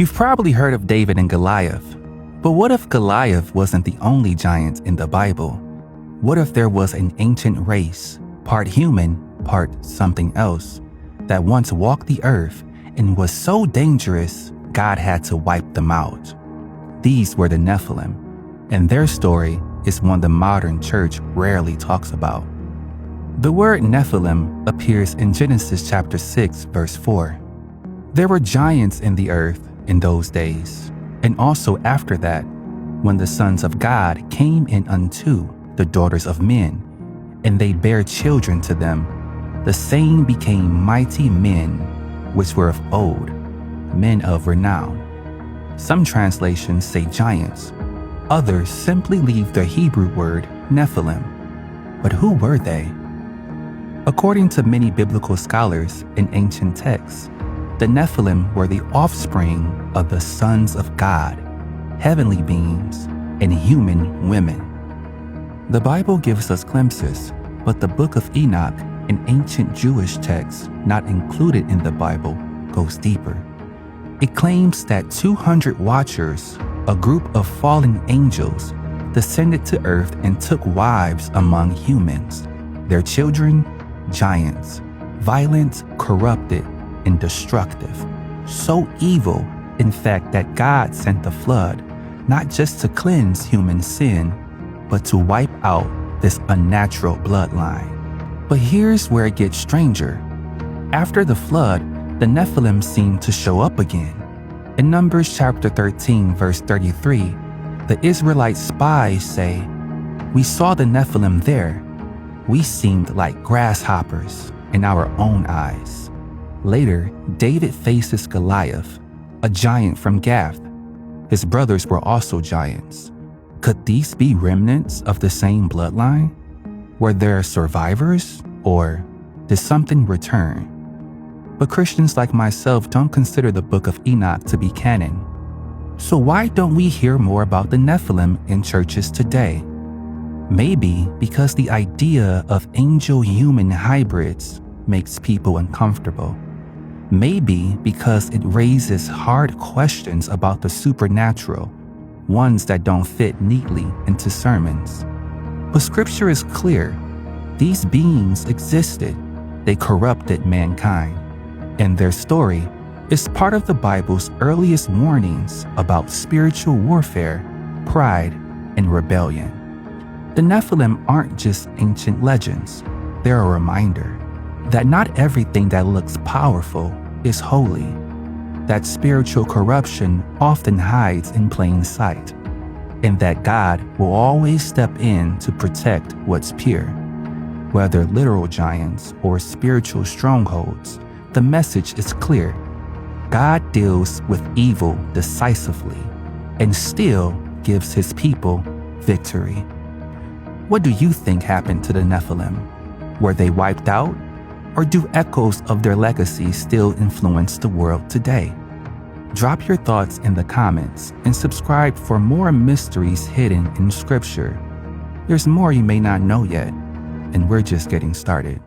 You've probably heard of David and Goliath, but what if Goliath wasn't the only giant in the Bible? What if there was an ancient race, part human, part something else, that once walked the earth and was so dangerous, God had to wipe them out? These were the Nephilim, and their story is one the modern church rarely talks about. The word Nephilim appears in Genesis chapter 6, verse 4. There were giants in the earth in those days, and also after that, when the sons of God came in unto the daughters of men, and they bare children to them, the same became mighty men, which were of old, men of renown. Some translations say giants, others simply leave the Hebrew word Nephilim. But who were they? According to many biblical scholars in ancient texts, the Nephilim were the offspring of the sons of God, heavenly beings, and human women. The Bible gives us glimpses, but the book of Enoch, an ancient Jewish text not included in the Bible, goes deeper. It claims that 200 watchers, a group of fallen angels, descended to earth and took wives among humans, their children, giants, violent, corrupted, and destructive. So evil, in fact, that God sent the flood, not just to cleanse human sin, but to wipe out this unnatural bloodline. But here's where it gets stranger. After the flood, the Nephilim seem to show up again. In Numbers chapter 13, verse 33, the Israelite spies say, "We saw the Nephilim there. We seemed like grasshoppers in our own eyes." Later, David faces Goliath, a giant from Gath. His brothers were also giants. Could these be remnants of the same bloodline? Were there survivors, or did something return? But Christians like myself don't consider the book of Enoch to be canon. So why don't we hear more about the Nephilim in churches today? Maybe because the idea of angel-human hybrids makes people uncomfortable. Maybe because it raises hard questions about the supernatural, ones that don't fit neatly into sermons. But scripture is clear. These beings existed. They corrupted mankind. And their story is part of the Bible's earliest warnings about spiritual warfare, pride, and rebellion. The Nephilim aren't just ancient legends. They're a reminder that not everything that looks powerful is holy, that spiritual corruption often hides in plain sight, and that God will always step in to protect what's pure. Whether literal giants or spiritual strongholds, the message is clear. God deals with evil decisively and still gives his people victory. What do you think happened to the Nephilim? Were they wiped out? Or do echoes of their legacy still influence the world today? Drop your thoughts in the comments and subscribe for more mysteries hidden in Scripture. There's more you may not know yet, and we're just getting started.